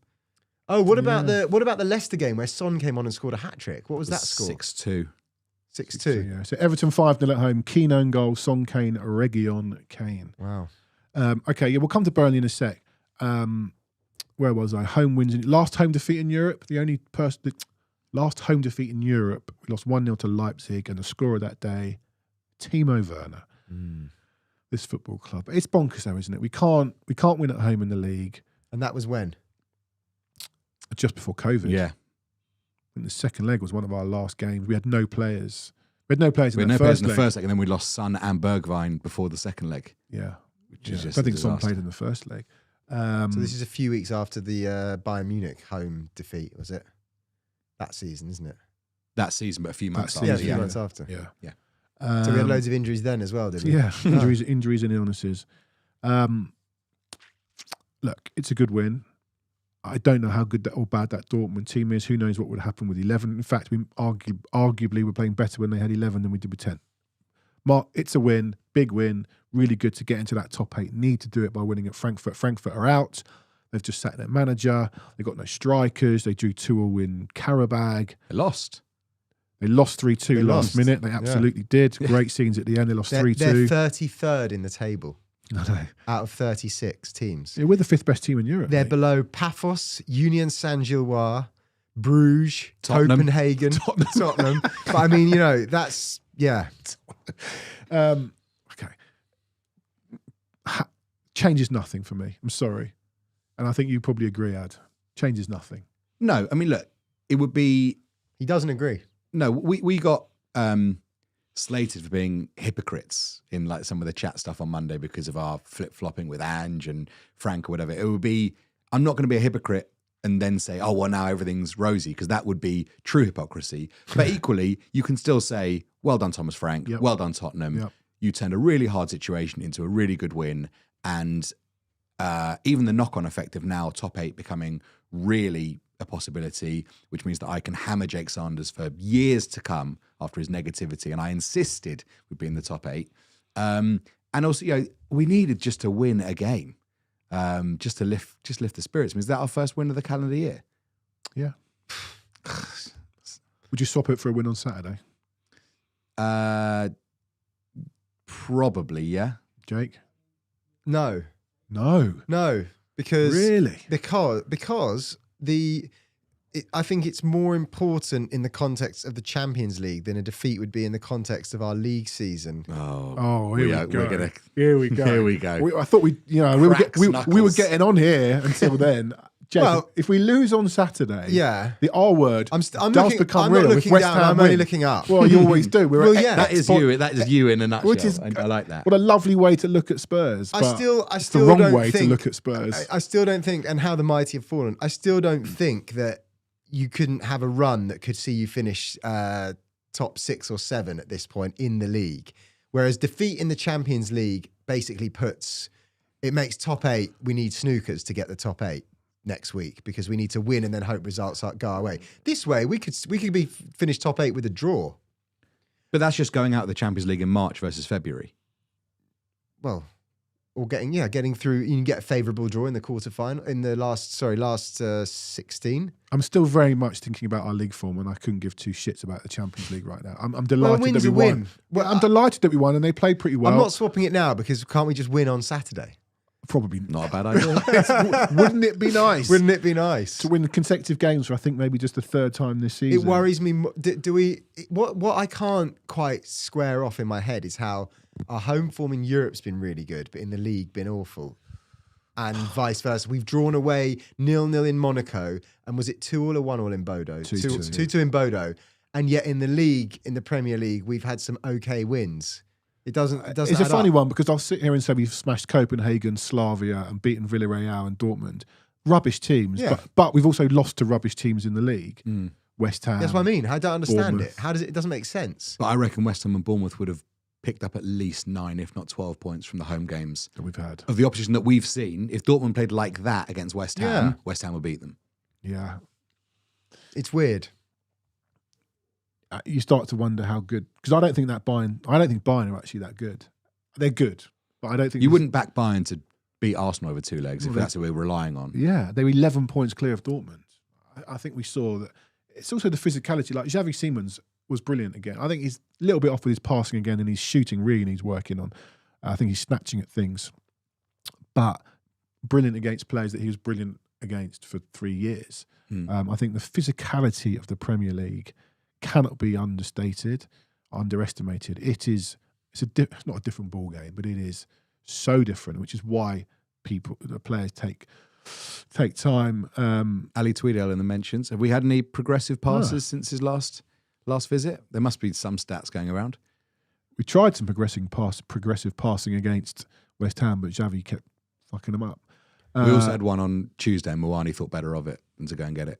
Oh, what about the Leicester game where Son came on and scored a hat trick? What was that score? 6-2. 6-2. Yeah. So Everton 5-0 at home. Keane own goal. Son Kane. Reguilon Kane. Wow. Okay. Yeah, we'll come to Burnley in a sec. where was I? Home wins. Last home defeat in Europe. The only person... Last home defeat in Europe. We lost 1-0 to Leipzig, and the scorer that day, Timo Werner. This football club. It's bonkers though, isn't it? We can't win at home in the league. And that was when? Just before COVID. Yeah. And the second leg was one of our last games. We had no players. We had no players in We had the no first players in leg. the first leg, and then we lost Son and Bergwijn before the second leg. Yeah. Which is just I think a Son disaster. played in the first leg. So this is a few weeks after the Bayern Munich home defeat, was it? That season, isn't it? That season, but a few months That after. Yeah, a season, few yeah. months after. Yeah. So we had loads of injuries then as well, didn't we? Yeah, injuries and illnesses. Look, it's a good win. I don't know how good or bad that Dortmund team is. Who knows what would happen with 11? In fact, we arguably were playing better when they had 11 than we did with 10. Mark, it's a win, big win, really good to get into that top 8. Need to do it by winning at Frankfurt. Frankfurt are out. They've just sacked their manager. They've got no strikers. They drew 2-2 in Karabag. They lost. They lost 3-2 They last lost. minute. They absolutely did. Great scenes at the end. They lost They're 3-2. 33rd in the table I know. out of 36 teams. Yeah, we're the 5th best team in Europe. They're mate. below Paphos, Union Saint-Gilloise, Bruges, Tottenham. Copenhagen, Tottenham. But I mean, that's, yeah. Okay. Changes nothing for me. I'm sorry. And I think you probably agree, Ad. Changes nothing. No, I mean, look, it would be... He doesn't agree. No, we got slated for being hypocrites in like some of the chat stuff on Monday because of our flip-flopping with Ange and Frank or whatever. It would be, I'm not going to be a hypocrite and then say, oh, well, now everything's rosy, because that would be true hypocrisy. But equally, you can still say, well done, Thomas Frank. Yep. Well done, Tottenham. Yep. You turned a really hard situation into a really good win. And even the knock-on effect of now top 8 becoming really a possibility, which means that I can hammer Jake Sanders for years to come after his negativity. And I insisted we'd be in the top 8. And also, we needed just to win a game, just to lift the spirits. I mean, is that our first win of the calendar year? Yeah. Would you swap it for a win on Saturday, Probably, yeah. Jake? No, because Really? because I think it's more important in the context of the Champions League than a defeat would be in the context of our league season. Oh, here we go. We're gonna, Here we go. Here we go. I thought we were Cracks we were knuckles. getting on here until then. Jake, Well, if we lose on Saturday, Yeah. the R word I'm does looking, become I'm real. not If looking West down, Ham I'm only win. looking up. Well, you always do. Well, yeah. That is you. That is you in a nutshell. Which is- I like that. What a lovely way to look at Spurs. I but still it's the wrong don't way think, to look at Spurs. I still don't think, and how the mighty have fallen. I still don't think that you couldn't have a run that could see you finish top 6 or 7 at this point in the league. Whereas defeat in the Champions League basically makes top 8. We need snookers to get the top 8 next week because we need to win and then hope results go our way. This way, we could be finished top 8 with a draw. But that's just going out of the Champions League in March versus February. Well, or getting through. You can get a favourable draw in the quarterfinal in the last 16. I'm still very much thinking about our league form, and I couldn't give two shits about the Champions League right now. I'm Well, a delighted win's that we a win. won. Well, I'm delighted that we won, and they played pretty well. I'm not swapping it now because can't we just win on Saturday? Probably Not a bad idea. Wouldn't it be nice? Wouldn't it be nice? to win consecutive games for I think maybe just the third time this season? It worries me. Do we? What I can't quite square off in my head is how our home form in Europe's been really good, but in the league been awful, and vice versa. We've drawn away 0-0 in Monaco, and was it 2-2 or 1-1 in Bodo? 2-2. 2-2 in Bodo, and yet in the league, in the Premier League, we've had some okay wins. It doesn't. It's a add funny up. one because I'll sit here and say we've smashed Copenhagen, Slavia, and beaten Villarreal and Dortmund. Rubbish teams, Yeah. but we've also lost to rubbish teams in the league. West Ham. That's what I mean. I don't understand Bournemouth. it. How does it? It doesn't make sense. But I reckon West Ham and Bournemouth would have picked up at least 9, if not 12 points from the home games that we've had. of the opposition that we've seen. If Dortmund played like that against West Ham, Yeah. West Ham would beat them. Yeah. It's weird. You start to wonder how good, because I don't think Bayern are actually that good. They're good, but I don't think You wouldn't back Bayern to beat Arsenal over 2 legs if that's what we're relying on. Yeah, they were 11 points clear of Dortmund. I think we saw that. It's also the physicality. Like Xavi Simons was brilliant again. I think he's a little bit off with his passing again, and his shooting really needs working on. I think he's snatching at things, but brilliant against players that he was brilliant against for 3 years. I think the physicality of the Premier League cannot be underestimated. It's not a different ball game, but it is so different, which is why the players take time. Ali Tweedale in the mentions. Have we had any progressive passes since his last visit? There must be some stats going around. We tried some progressive passing against West Ham, but Xavi kept fucking them up. We also had one on Tuesday, and Mawani thought better of it than to go and get it.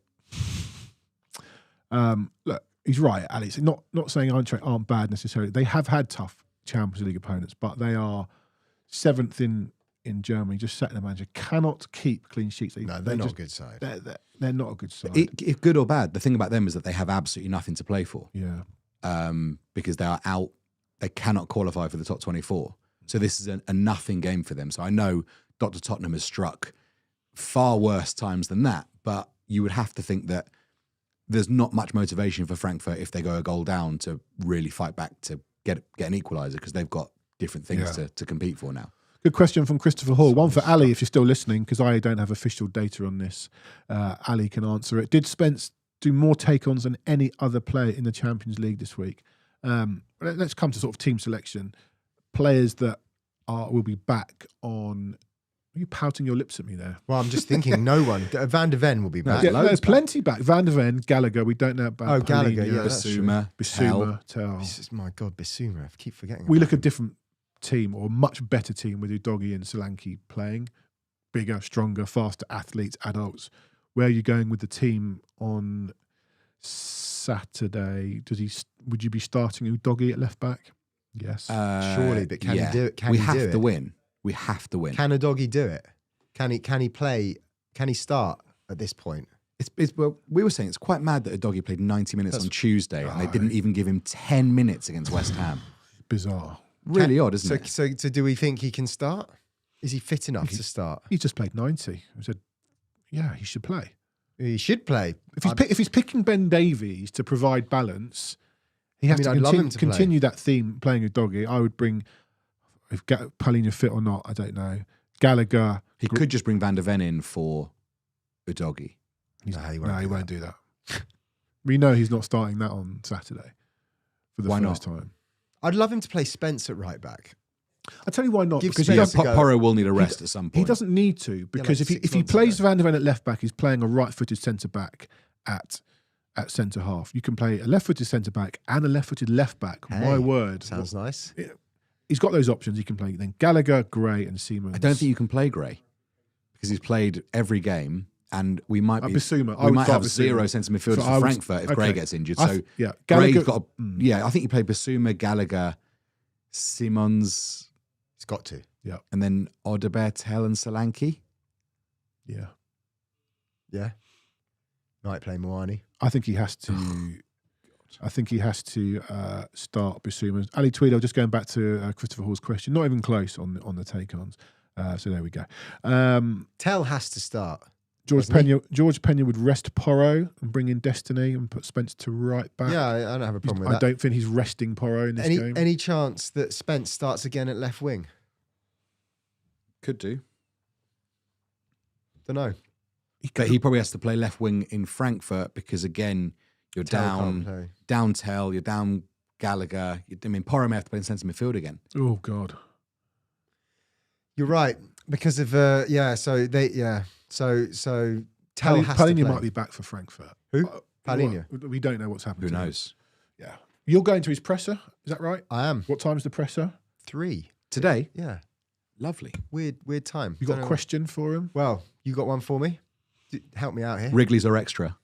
Look, he's right, Alex. Not saying Eintracht aren't bad necessarily. They have had tough Champions League opponents, but they are 7th in Germany. Just setting the manager cannot keep clean sheets. They're not a good side. They're not a good side. If good or bad, the thing about them is that they have absolutely nothing to play for. Yeah. Because they are out. They cannot qualify for the top 24. So this is a nothing game for them. So I know Dr. Tottenham has struck far worse times than that, but you would have to think that there's not much motivation for Frankfurt if they go a goal down to really fight back to get an equaliser, because they've got different things to compete for now. Good question from Christopher Hall. One for Ali, if you're still listening, because I don't have official data on this. Ali can answer it. Did Spence do more take-ons than any other player in the Champions League this week? Let's come to sort of team selection. Players that will be back on... Are you pouting your lips at me there? Well, I'm just thinking no one. Van de Ven will be back. No, plenty back. Van de Ven, Gallagher, we don't know about. Oh, Gallagher, Palhinha, Bissouma, Tell. My God, Bissouma. I keep forgetting. We look at a different team, or a much better team, with Udogie and Solanke playing. Bigger, stronger, faster athletes, adults. Where are you going with the team on Saturday? Would you be starting Udogie at left back? Yes. Surely, but can he do it? We have to win. We have to win. Can Udogie do it? Can he play? Can he start at this point? Well, we were saying it's quite mad that Udogie played 90 minutes on Tuesday and they didn't even give him 10 minutes against West Ham. Bizarre. Really odd, isn't it? So do we think he can start? Is he fit enough to start? He's just played 90. I said, yeah, he should play. He should play. If he's picking Ben Davies to provide balance, he has to continue that theme playing Udogie. I would bring... If Palhinha fit or not, I don't know. Gallagher. He could just bring Van de Ven in for Udogie. No, he won't do that. We know he's not starting that on Saturday for the first time. I'd love him to play Spence at right back. I'll tell you why not. Because Porro will need a rest at some point. He doesn't need to, because if he plays Van de Ven at left back, he's playing a right-footed centre back at centre half. You can play a left-footed centre back and a left-footed left back. Hey, my word, sounds nice. He's got those options. He can play then Gallagher, Gray, and Siemens. I don't think you can play Gray because he's played every game, and we might be. Bissouma. We might have zero centre midfielders for Frankfurt if Gray gets injured. So Gallagher, Gray's got. I think you play Bissouma, Gallagher, Simmons. He's got to. Yeah, and then Odebertel and Solanke. Yeah. Might play Mawani. I think he has to. Start Bissouma. Ali Tweedale, just going back to Christopher Hall's question, not even close on the take-ons. So there we go. Tell has to start. George Pena would rest Porro and bring in Destiny and put Spence to right back. Yeah, I don't have a problem with that. I don't think he's resting Porro in this game. Any chance that Spence starts again at left wing? Could do. Don't know. But he probably has to play left wing in Frankfurt because, again, you're down Tell, you're down Gallagher. Porro may have to play in centre midfield again. Oh, God. You're right. Because of, So Tell has to play. Palhinha might be back for Frankfurt. Who? Palhinha. We don't know what's happening. Who knows? Yeah. You're going to his presser, is that right? I am. What time's the presser? 3. Today? Yeah. Lovely. Weird time. You got a question for him? Well, you got one for me? Help me out here. Wrigley's are extra.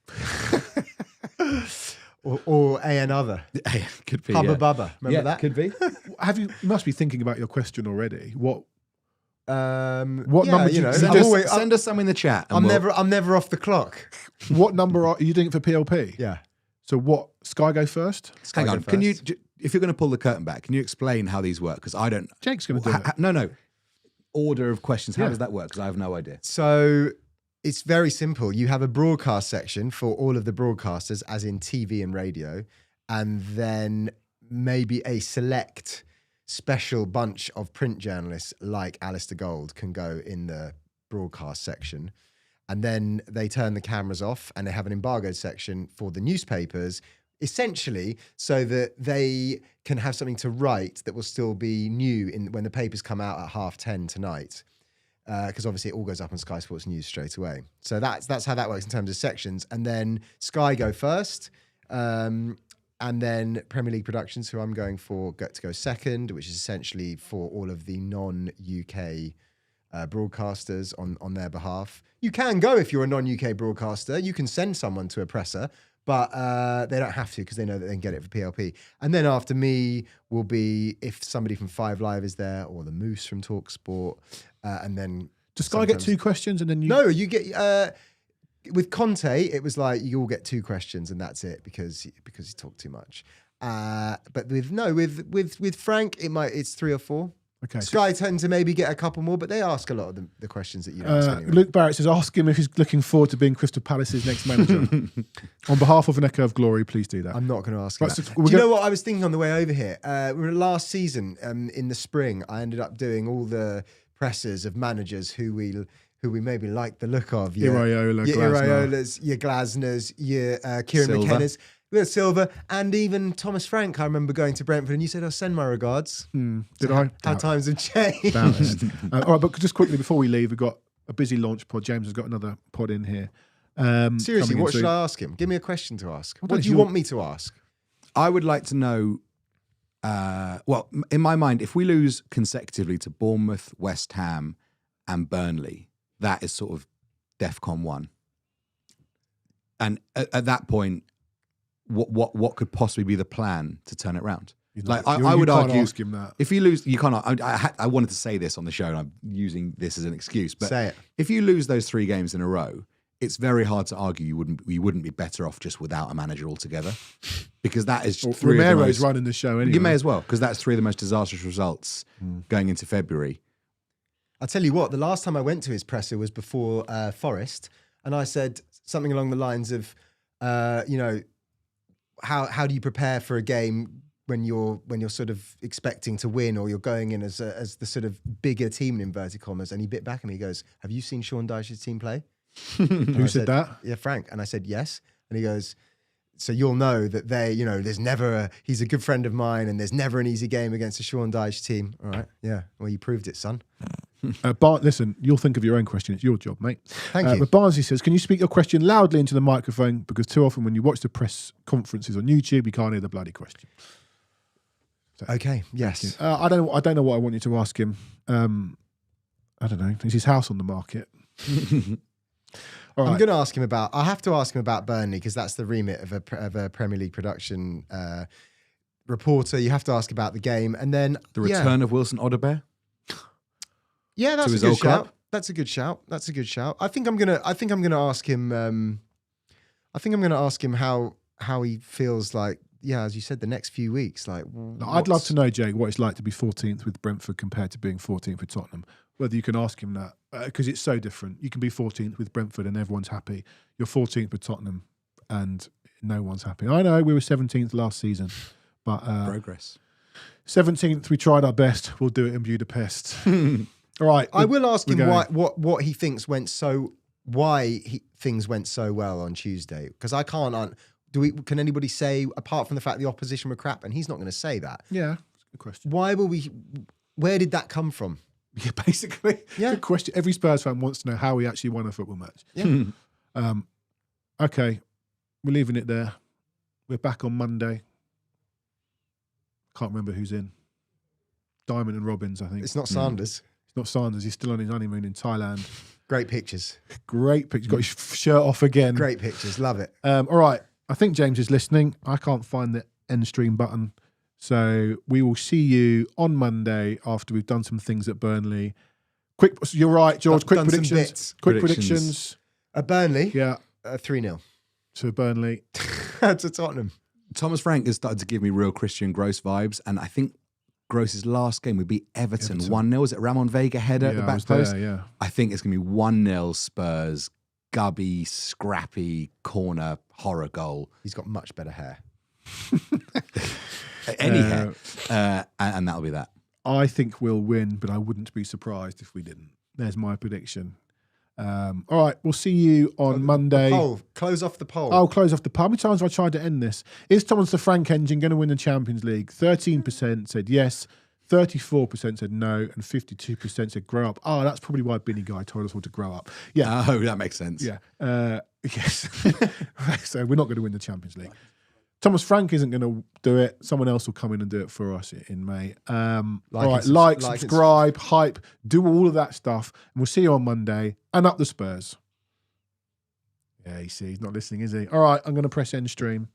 or a another. Could be. Hubba Bubba. Remember that? Could be. You must be thinking about your question already. What number do you send us some in the chat. I'm never off the clock. What number are you doing it for PLP? Yeah. So what? Sky go first? Hang on. Can you, if you're going to pull the curtain back, can you explain how these work? Because I don't. Jake's going to do it. No. Order of questions. How does that work? Because I have no idea. So it's very simple. You have a broadcast section for all of the broadcasters, as in TV and radio, and then maybe a select special bunch of print journalists like Alistair Gold can go in the broadcast section. and then they turn the cameras off and they have an embargoed section for the newspapers, essentially so that they can have something to write that will still be new when the papers come out at 10:30 tonight. Because obviously it all goes up on Sky Sports News straight away. So that's how that works in terms of sections. And then Sky go first, and then Premier League Productions, who I'm going for, get to go second, which is essentially for all of the non-UK broadcasters on their behalf. You can go if you're a non-UK broadcaster. You can send someone to a presser, but they don't have to because they know that they can get it for PLP. And then after me will be if somebody from 5 Live is there or the Moose from TalkSport. And then Does Sky get 2 questions and then you? No, you get with Conte. It was like you all get 2 questions and that's it because he talked too much. But with Frank, it's 3 or 4. Okay. Sky tend to maybe get a couple more, but they ask a lot of the questions that you ask anyway. Luke Barrett says, ask him if he's looking forward to being Crystal Palace's next manager. On behalf of an Echo of Glory, please do that. I'm not going to ask him Right, that. so Do you know what I was thinking on the way over here? Last season, in the spring, I ended up doing all the pressers of managers who we maybe like the look of. Your Iriolas, your Glasners, your Kieran Silva. McKenna's. We had Silva and even Thomas Frank. I remember going to Brentford and you said, "I'll send my regards." Did I? How times have changed. Doubt it. All right, but just quickly before we leave, we've got a busy launch pod. James has got another pod in here. Seriously, coming what in should soon. I ask him? Give me a question to ask. Well, What do you want me to ask? I would like to know, well, in my mind, if we lose consecutively to Bournemouth, West Ham and Burnley, that is sort of DEFCON 1. And at that point, what could possibly be the plan to turn it around? I would argue, ask him that. if you lose, you can't. I wanted to say this on the show, and I'm using this as an excuse. But Say it. if you lose those 3 games in a row, it's very hard to argue you wouldn't be better off just without a manager altogether, because that is 3 of the Romero's most, running the show anyway. You may as well, because that's 3 of the most disastrous results going into February. I'll tell you what, the last time I went to his presser was before Forest, and I said something along the lines of, how do you prepare for a game when you're sort of expecting to win, or you're going in as the sort of bigger team in inverted commas? And he bit back at me. He goes, "Have you seen Sean Dyche's team play?" Who said that? Yeah, Frank. And I said, yes. And he goes, "So you'll know that there's never he's a good friend of mine, and there's never an easy game against a Sean Dyche team." All right. Yeah. Well, you proved it, son. Listen, you'll think of your own question. It's your job, mate. Thank you. But Barnsley says, can you speak your question loudly into the microphone? Because too often when you watch the press conferences on YouTube, you can't hear the bloody question. So, Okay. Yes. I don't know what I want you to ask him. I don't know. Is his house on the market? All right. I'm going to ask him about. I have to ask him about Burnley because that's the remit of a Premier League production reporter. You have to ask about the game, and then The return of Wilson Odobert. Yeah, that's to a his good old shout. club? That's a good shout. That's a good shout. I think I'm gonna ask him. I think I'm gonna ask him how he feels like. Yeah, as you said, the next few weeks. Like, I'd love to know, Jake, what it's like to be 14th with Brentford compared to being 14th with Tottenham. Whether you can ask him that, because it's so different. You can be 14th with Brentford and everyone's happy. You're 14th with Tottenham and no one's happy. I know we were 17th last season, but Progress. 17th, we tried our best. We'll do it in Budapest. All right. I will ask him going. what he thinks things went so well on Tuesday, because I can't. Can anybody say, apart from the fact the opposition were crap, and he's not going to say that? Yeah, good question. Where did that come from? Yeah, basically. Yeah. Good question. Every Spurs fan wants to know how we actually won a football match. Yeah. Okay, we're leaving it there. We're back on Monday. Can't remember who's in. Diamond and Robbins, I think. It's not Sanders. It's not Sanders. He's still on his honeymoon in Thailand. Great pictures. Great picture. Got his shirt off again. Great pictures. Love it. All right. I think James is listening. I can't find the end stream button. So we will see you on Monday after we've done some things at Burnley. You're right, George. Quick Done some predictions. bits. Quick Predictions. predictions. At Burnley, Yeah, 3-0 to Burnley. to Tottenham. Thomas Frank has started to give me real Christian Gross vibes, and I think Gross's last game would be Everton 1-0. Is it Ramon Vega header at the I back was post? there, yeah. I think it's going to be 1-0 Spurs, gubby, scrappy, corner, horror goal. He's got much better hair. Any hair. And that'll be that. I think we'll win, but I wouldn't be surprised if we didn't. There's my prediction. All right, we'll see you on Monday. Poll. Close off the poll. I'll close off the poll. How many times have I tried to end this? Is Thomas the Frank Engine going to win the Champions League? 13% said yes, 34% said no, and 52% said grow up. Oh, that's probably why Binny Guy told us all to grow up. Yeah. Oh, that makes sense. Yeah. Yes. So we're not going to win the Champions League. Thomas Frank isn't going to do it. Someone else will come in and do it for us in May. All right, like, subscribe, hype, do all of that stuff. And we'll see you on Monday. And up the Spurs. Yeah, you see, he's not listening, is he? All right, I'm going to press end stream.